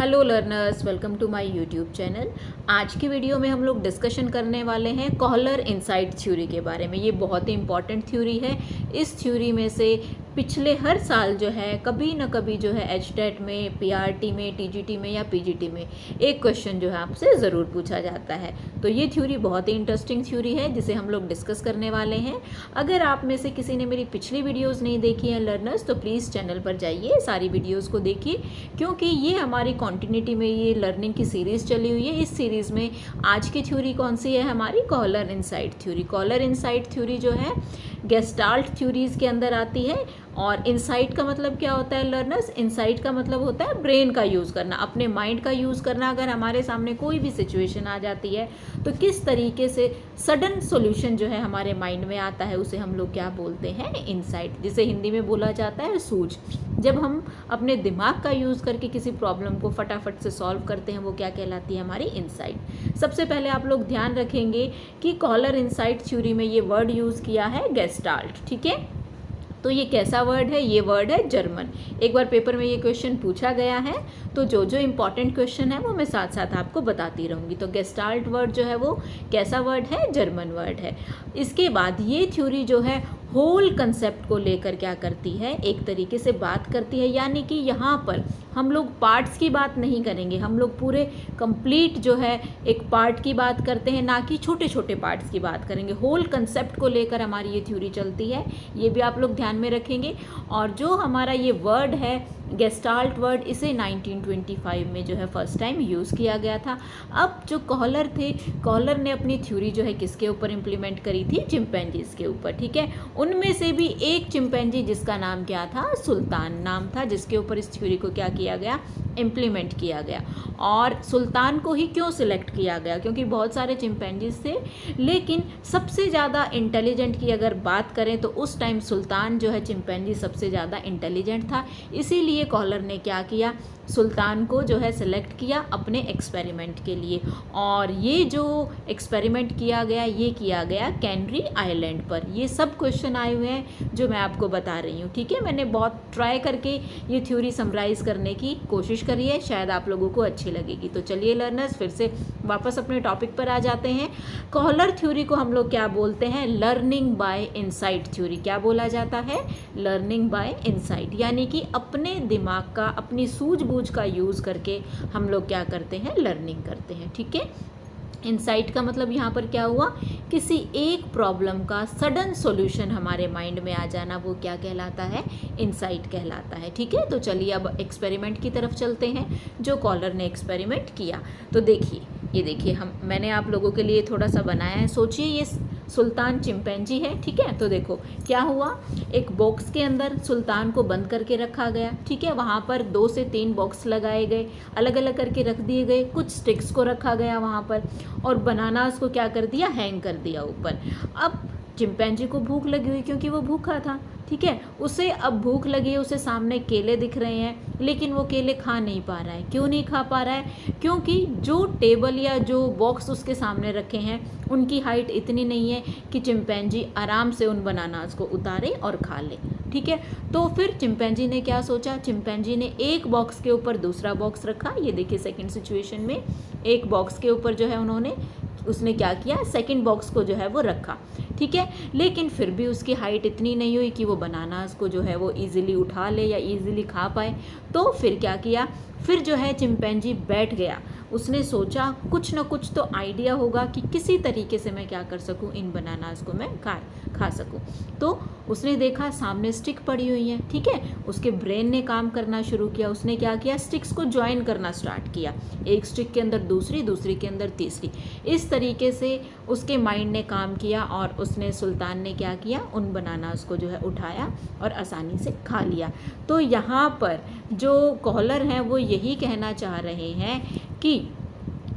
Hello learners, welcome to my YouTube channel. आज की video में हम लोग डिस्कशन करने वाले हैं कॉलर इनसाइट थ्योरी के बारे में। ये बहुत ही इंपॉर्टेंट थ्योरी है। इस थ्योरी में से पिछले हर साल जो है कभी ना कभी जो है एचटेट में, पीआरटी में, टीजीटी में या पीजीटी में एक क्वेश्चन जो है आपसे ज़रूर पूछा जाता है। तो ये थ्योरी बहुत ही इंटरेस्टिंग थ्योरी है जिसे हम लोग डिस्कस करने वाले हैं। अगर आप में से किसी ने मेरी पिछली वीडियोज़ नहीं देखी हैं लर्नर्स, तो प्लीज़ चैनल पर जाइए, सारी वीडियोज़ को देखिए, क्योंकि ये हमारी कॉन्टिन्यूटी में ये लर्निंग की सीरीज़ चली हुई है। इस सीरीज़ में आज की थ्योरी कौन सी है? हमारी Kohler insight theory. Kohler insight theory जो है गेस्टाल्ट थ्योरीज़ के अंदर आती है। और इनसाइट का मतलब क्या होता है लर्नर्स? इनसाइट का मतलब होता है ब्रेन का यूज़ करना, अपने माइंड का यूज़ करना। अगर हमारे सामने कोई भी सिचुएशन आ जाती है तो किस तरीके से सडन सॉल्यूशन जो है हमारे माइंड में आता है, उसे हम लोग क्या बोलते हैं? इनसाइट, जिसे हिंदी में बोला जाता है सूझ। जब हम अपने दिमाग का यूज़ करके किसी प्रॉब्लम को फटाफट से सॉल्व करते हैं, वो क्या कहलाती है? हमारी इनसाइट। सबसे पहले आप लोग ध्यान रखेंगे कि कॉलर इनसाइट थ्योरी में ये वर्ड यूज़ किया है गेस्टाल्ट, ठीक है। तो ये कैसा वर्ड है? ये वर्ड है जर्मन। एक बार पेपर में ये क्वेश्चन पूछा गया है, तो जो जो इम्पॉर्टेंट क्वेश्चन है वो मैं साथ साथ आपको बताती रहूँगी। तो गेस्टाल्ट वर्ड जो है वो कैसा वर्ड है? जर्मन वर्ड है। इसके बाद ये थ्योरी जो है होल कंसेप्ट को लेकर क्या करती है? एक तरीके से बात करती है, यानी कि यहाँ पर हम लोग पार्ट्स की बात नहीं करेंगे, हम लोग पूरे कंप्लीट जो है एक पार्ट की बात करते हैं, ना कि छोटे छोटे पार्ट्स की बात करेंगे। होल कंसेप्ट को लेकर हमारी ये थ्योरी चलती है, ये भी आप लोग ध्यान में रखेंगे। और जो हमारा ये वर्ड है गेस्टाल्ट वर्ड, इसे 1925 में जो है फर्स्ट टाइम यूज़ किया गया था। अब जो कॉलर थे, कॉलर ने अपनी थ्योरी जो है किसके ऊपर इम्प्लीमेंट करी थी? चिंपैंजीज़ के ऊपर, ठीक है। उनमें से भी एक चिंपैंजी जिसका नाम क्या था? सुल्तान नाम था, जिसके ऊपर इस थ्योरी को क्या किया गया? इम्प्लीमेंट किया गया। और सुल्तान को ही क्यों सिलेक्ट किया गया? क्योंकि बहुत सारे चिंपैंजीज थे, लेकिन सबसे ज़्यादा इंटेलिजेंट की अगर बात करें तो उस टाइम सुल्तान जो है चिंपैंजी सबसे ज़्यादा इंटेलिजेंट था। इसीलिए कॉलर ने क्या किया? सुल्तान को जो है सिलेक्ट किया अपने एक्सपेरिमेंट के लिए। और ये जो एक्सपेरिमेंट किया गया, ये किया गया कैनरी आइलैंड पर। ये सब क्वेश्चन आए हुए हैं जो मैं आपको बता रही हूँ, ठीक है। मैंने बहुत ट्राई करके ये थ्योरी समराइज़ करने की कोशिश करी है, शायद आप लोगों को अच्छी लगेगी। तो चलिए लर्नर्स, फिर से वापस अपने टॉपिक पर आ जाते हैं। कॉलर थ्योरी को हम लोग क्या बोलते हैं? Learning by insight theory. क्या बोला जाता है? लर्निंग बाय इनसाइट, यानी कि अपने दिमाग का, अपनी सूझबूझ का यूज़ करके हम लोग क्या करते हैं? लर्निंग करते हैं, ठीक है। इनसाइट का मतलब यहाँ पर क्या हुआ? किसी एक प्रॉब्लम का सडन सॉल्यूशन हमारे माइंड में आ जाना, वो क्या कहलाता है? इनसाइट कहलाता है, ठीक है। तो चलिए अब एक्सपेरिमेंट की तरफ चलते हैं, जो कॉलर ने एक्सपेरिमेंट किया। तो देखिए, ये देखिए, मैंने आप लोगों के लिए थोड़ा सा बनाया है। सोचिए ये सुल्तान चिंपैंजी है, ठीक है। तो देखो क्या हुआ, एक बॉक्स के अंदर सुल्तान को बंद करके रखा गया, ठीक है। वहाँ पर 2 से 3 बॉक्स लगाए गए, अलग अलग करके रख दिए गए। कुछ स्टिक्स को रखा गया वहाँ पर, और बनानास को क्या कर दिया? हैंग कर दिया ऊपर। अब चिंपैंजी को भूख लगी हुई, क्योंकि वो भूखा था, ठीक है। उसे अब भूख लगी है, उसे सामने केले दिख रहे हैं, लेकिन वो केले खा नहीं पा रहा है। क्यों नहीं खा पा रहा है? क्योंकि जो टेबल या जो बॉक्स उसके सामने रखे हैं, उनकी हाइट इतनी नहीं है कि चिंपैंजी आराम से उन बनानास को उतारे और खा ले, ठीक है। तो फिर चिंपैंजी ने क्या सोचा? चिंपैंजी ने एक बॉक्स के ऊपर दूसरा बॉक्स रखा। ये देखिए सेकंड सिचुएशन में एक बॉक्स के ऊपर जो है उसने क्या किया? सेकंड बॉक्स को जो है वो रखा, ठीक है। लेकिन फिर भी उसकी हाइट इतनी नहीं हुई कि वो बनानास को जो है वो ईजिली उठा ले या ईजिली खा पाए। तो फिर क्या किया? फिर जो है चिंपैंजी बैठ गया। उसने सोचा कुछ ना कुछ तो आइडिया होगा कि किसी तरीके से मैं क्या कर सकूं, इन बनानास को मैं खा सकूं। तो उसने देखा सामने स्टिक पड़ी हुई है, ठीक है। उसके ब्रेन ने काम करना शुरू किया। उसने क्या किया? स्टिक्स को ज्वाइन करना स्टार्ट किया, एक स्टिक के अंदर दूसरी, दूसरी के अंदर तीसरी। इस तरीके से उसके माइंड ने काम किया और उसने, सुल्तान ने क्या किया? उन बनानास को जो है उठाया और आसानी से खा लिया। तो यहाँ पर जो कॉलर हैं वो यही कहना चाह रहे हैं कि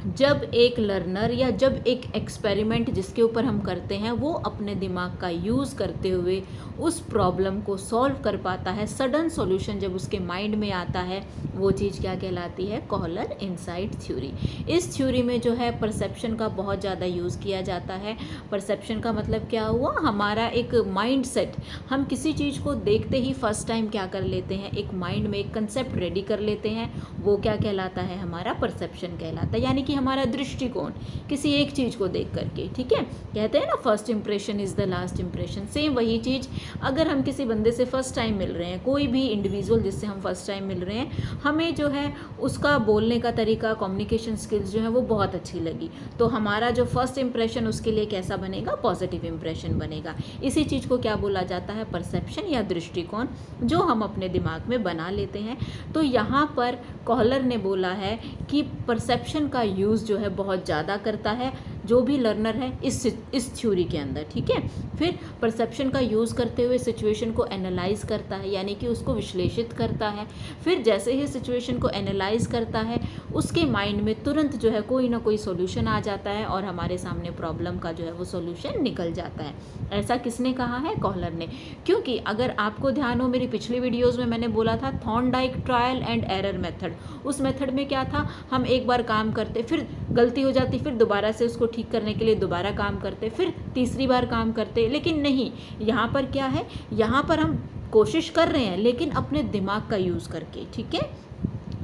जब एक लर्नर या जब एक एक्सपेरिमेंट जिसके ऊपर हम करते हैं वो अपने दिमाग का यूज़ करते हुए उस प्रॉब्लम को सॉल्व कर पाता है, सडन सॉल्यूशन जब उसके माइंड में आता है, वो चीज़ क्या कहलाती है? Kohler insight theory. इस थ्योरी में जो है परसेप्शन का बहुत ज़्यादा यूज़ किया जाता है। परसेप्शन का मतलब क्या हुआ? हमारा एक माइंड सेट, हम किसी चीज़ को देखते ही फर्स्ट टाइम क्या कर लेते हैं, एक माइंड में एक कंसेप्ट रेडी कर लेते हैं, वो क्या कहलाता है? हमारा परसेप्शन कहलाता है। यानी कि हमारा दृष्टिकोण किसी एक चीज़ को देख करके, ठीक है, कहते हैं ना first impression is the last impression. Same वही चीज़ अगर हम किसी बंदे से फर्स्ट टाइम मिल रहे हैं, कोई भी इंडिविजुअल जिससे हम फर्स्ट टाइम मिल रहे हैं, हमें जो है उसका बोलने का तरीका, कम्युनिकेशन स्किल्स जो है वो बहुत अच्छी लगी, तो हमारा जो फर्स्ट इंप्रेशन उसके लिए कैसा बनेगा? पॉजिटिव इंप्रेशन बनेगा। इसी चीज़ को क्या बोला जाता है? परसेप्शन या दृष्टिकोण, जो हम अपने दिमाग में बना लेते हैं। तो यहाँ पर कॉलर ने बोला है कि परसेप्शन का यूज़ जो है बहुत ज़्यादा करता है जो भी लर्नर है इस थ्योरी के अंदर, ठीक है। फिर परसेप्शन का यूज़ करते हुए सिचुएशन को एनालाइज करता है, यानी कि उसको विश्लेषित करता है। फिर जैसे ही सिचुएशन को एनालाइज करता है, उसके माइंड में तुरंत जो है कोई ना कोई सॉल्यूशन आ जाता है और हमारे सामने प्रॉब्लम का जो है वो सॉल्यूशन निकल जाता है। ऐसा किसने कहा है? कॉलर ने। क्योंकि अगर आपको ध्यान हो, मेरी पिछली वीडियोज़ में मैंने बोला था Thorndike trial and error method. उस मेथड में क्या था? हम एक बार काम करते, फिर गलती हो जाती, फिर दोबारा से उसको ठीक करने के लिए दोबारा काम करते, फिर तीसरी बार काम करते, लेकिन नहीं, यहाँ पर क्या है? यहाँ पर हम कोशिश कर रहे हैं लेकिन अपने दिमाग का यूज़ करके, ठीक है।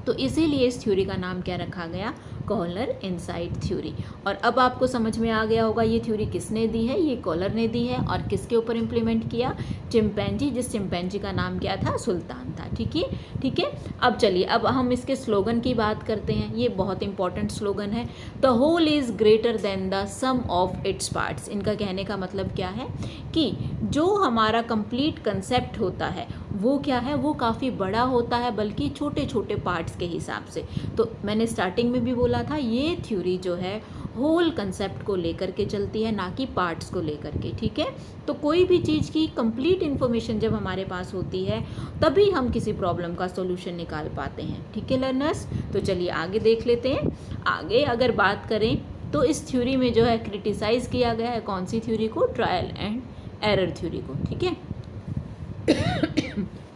तो इसीलिए इस थ्योरी का नाम क्या रखा गया? Kohler insight theory. और अब आपको समझ में आ गया होगा ये थ्योरी किसने दी है? ये कॉलर ने दी है। और किसके ऊपर इम्प्लीमेंट किया? चिंपैंजी, जिस चिंपैंजी का नाम क्या था? सुल्तान था, ठीक है, ठीक है। अब चलिए, अब हम इसके स्लोगन की बात करते हैं। ये बहुत इंपॉर्टेंट स्लोगन है, the whole is greater than the sum of its parts. इनका कहने का मतलब क्या है कि जो हमारा कंप्लीट कंसेप्ट होता है वो क्या है? वो काफ़ी बड़ा होता है, बल्कि छोटे छोटे पार्ट्स के हिसाब से। तो मैंने स्टार्टिंग में भी बोला था, ये थ्योरी जो है होल कंसेप्ट को लेकर के चलती है, ना कि पार्ट्स को लेकर के, ठीक है। तो कोई भी चीज़ की कंप्लीट इन्फॉर्मेशन जब हमारे पास होती है तभी हम किसी प्रॉब्लम का सॉल्यूशन निकाल पाते हैं, ठीक है लर्नर्स। तो चलिए आगे देख लेते हैं। आगे अगर बात करें तो इस थ्योरी में जो है क्रिटिसाइज़ किया गया है कौन सी थ्योरी को? ट्रायल एंड एरर थ्योरी को, ठीक है।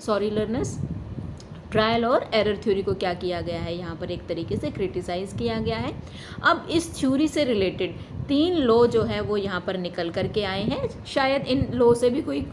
सॉरी लर्नर्स, ट्रायल और एरर थ्योरी को क्या किया गया है? यहाँ पर एक तरीके से क्रिटिसाइज़ किया गया है। अब इस थ्योरी से रिलेटेड 3 लॉ जो है वो यहाँ पर निकल करके आए हैं। शायद इन लॉ से भी कोई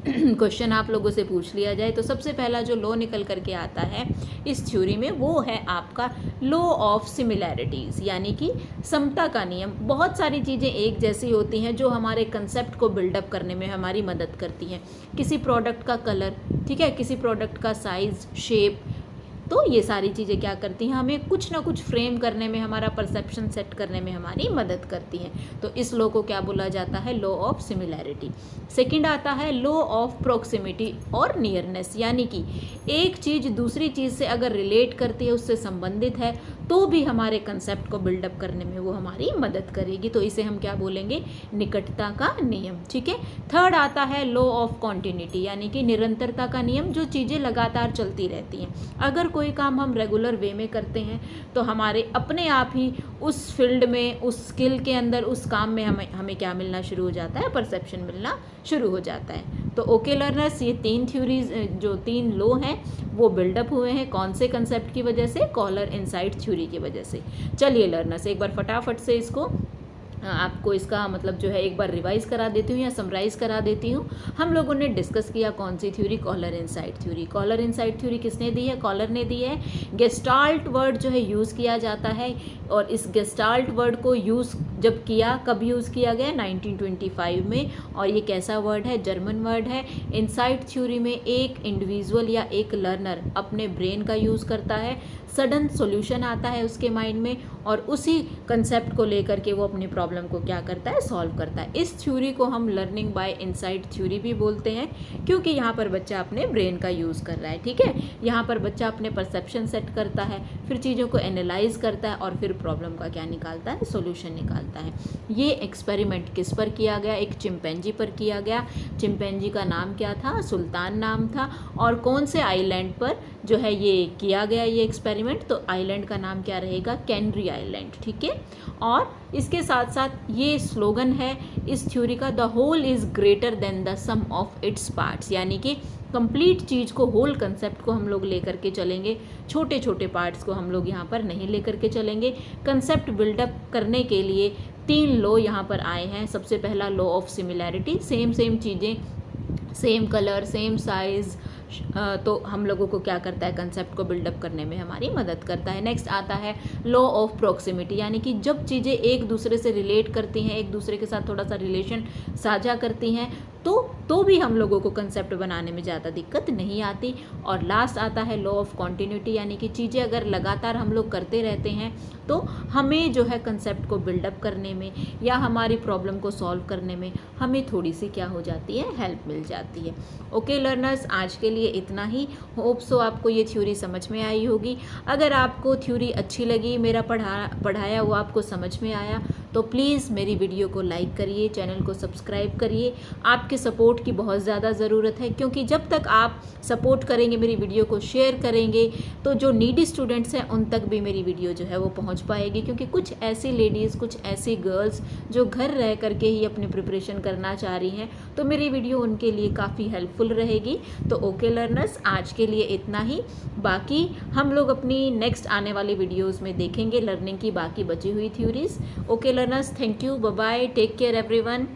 क्वेश्चन आप लोगों से पूछ लिया जाए। तो सबसे पहला जो लॉ निकल करके आता है इस थ्योरी में वो है आपका लॉ ऑफ सिमिलैरिटीज़, यानी कि समता का नियम। बहुत सारी चीज़ें एक जैसी होती हैं जो हमारे कंसेप्ट को बिल्डअप करने में हमारी मदद करती हैं। किसी प्रोडक्ट का कलर, ठीक है, किसी प्रोडक्ट का साइज़, शेप, तो ये सारी चीज़ें क्या करती हैं? हमें कुछ ना कुछ फ्रेम करने में, हमारा परसेप्शन सेट करने में हमारी मदद करती हैं। तो इस लॉ को क्या बोला जाता है? Law of similarity. सेकंड आता है लॉ ऑफ प्रॉक्सिमिटी और नियरनेस, यानी कि एक चीज़ दूसरी चीज़ से अगर रिलेट करती है, उससे संबंधित है, तो भी हमारे कंसेप्ट को बिल्डअप करने में वो हमारी मदद करेगी। तो इसे हम क्या बोलेंगे? निकटता का नियम, ठीक है। थर्ड आता है लॉ ऑफ कॉन्टिन्यूटी, यानी कि निरंतरता का नियम, जो चीज़ें लगातार चलती रहती हैं। अगर कोई काम हम रेगुलर वे में करते हैं तो हमारे अपने आप ही उस फील्ड में, उस स्किल के अंदर, उस काम में हमें क्या मिलना शुरू हो जाता है? परसेप्शन मिलना शुरू हो जाता है। तो ओके लर्नर्स, ये 3 थ्योरीज, जो 3 लॉ हैं वो बिल्डअप हुए हैं कौन से कंसेप्ट की वजह से? कॉलर इनसाइट थ्योरी की वजह से। चलिए लर्नर्स, एक बार फटाफट से इसको आपको इसका मतलब जो है एक बार रिवाइज करा देती हूँ या समराइज करा देती हूँ। हम लोगों ने डिस्कस किया कौन सी theory? Kohler insight theory. Kohler insight theory किसने दी है? कॉलर ने दी है। गेस्टाल्ट वर्ड जो है यूज़ किया जाता है, और इस गेस्टाल्ट वर्ड को यूज़ जब किया, कब यूज़ किया गया? 1925 में। और ये कैसा वर्ड है? जर्मन वर्ड है। इनसाइट थ्योरी में एक इंडिविजुअल या एक लर्नर अपने ब्रेन का यूज़ करता है, सडन सॉल्यूशन आता है उसके माइंड में, और उसी कंसेप्ट को लेकर के वो अपनी प्रॉब्लम को क्या करता है? सॉल्व करता है। इस थ्योरी को हम लर्निंग बाय इनसाइट थ्योरी भी बोलते हैं, क्योंकि यहाँ पर बच्चा अपने ब्रेन का यूज़ कर रहा है, ठीक है। यहाँ पर बच्चा अपने परसेप्शन सेट करता है, फिर चीज़ों को एनालाइज करता है और फिर प्रॉब्लम का क्या निकालता है? सॉल्यूशन निकालता है। बनता है। ये एक्सपेरिमेंट किस पर किया गया? एक चिंपैंजी पर किया गया। चिंपैंजी का नाम क्या था? सुल्तान नाम था। और कौन से आइलैंड पर जो है ये किया गया ये एक्सपेरिमेंट? तो आइलैंड का नाम क्या रहेगा? कैनरी आइलैंड, ठीक है। और इसके साथ साथ ये स्लोगन है इस थ्योरी का, the whole is greater than the sum of its parts, यानी कि कंप्लीट चीज़ को, होल कंसेप्ट को हम लोग लेकर के चलेंगे, छोटे छोटे पार्ट्स को हम लोग यहाँ पर नहीं लेकर के चलेंगे। कंसेप्ट बिल्डअप करने के लिए 3 लॉ यहाँ पर आए हैं। सबसे पहला लॉ ऑफ सिमिलैरिटी, सेम चीज़ें, सेम कलर, सेम साइज़, तो हम लोगों को क्या करता है? कंसेप्ट को बिल्डअप करने में हमारी मदद करता है। नेक्स्ट आता है लॉ ऑफ प्रॉक्सिमिटी, यानी कि जब चीज़ें एक दूसरे से रिलेट करती हैं, एक दूसरे के साथ थोड़ा सा रिलेशन साझा करती हैं, तो भी हम लोगों को कंसेप्ट बनाने में ज़्यादा दिक्कत नहीं आती। और लास्ट आता है लॉ ऑफ कॉन्टिन्यूटी, यानी कि चीज़ें अगर लगातार हम लोग करते रहते हैं तो हमें जो है कंसेप्ट को बिल्डअप करने में या हमारी प्रॉब्लम को सॉल्व करने में हमें थोड़ी सी क्या हो जाती है? हेल्प मिल जाती है। ओके लर्नर्स, आज के लिए इतना ही। होप सो आपको ये थ्योरी समझ में आई होगी। अगर आपको थ्योरी अच्छी लगी, मेरा पढ़ाया हुआ आपको समझ में आया, तो प्लीज़ मेरी वीडियो को लाइक करिए, चैनल को सब्सक्राइब करिए। आपके सपोर्ट की बहुत ज़्यादा ज़रूरत है, क्योंकि जब तक आप सपोर्ट करेंगे, मेरी वीडियो को शेयर करेंगे, तो जो नीडी स्टूडेंट्स हैं उन तक भी मेरी वीडियो जो है वो पहुंच पाएगी। क्योंकि कुछ ऐसी लेडीज़, कुछ ऐसी गर्ल्स जो घर रह करके ही अपनी प्रिपरेशन करना चाह रही हैं, तो मेरी वीडियो उनके लिए काफ़ी हेल्पफुल रहेगी। तो ओके लर्नर्स, आज के लिए इतना ही। बाकी हम लोग अपनी नेक्स्ट आने वाली वीडियोज़ में देखेंगे लर्निंग की बाकी बची हुई theories. Okay learners, thank you, bye bye, take care everyone.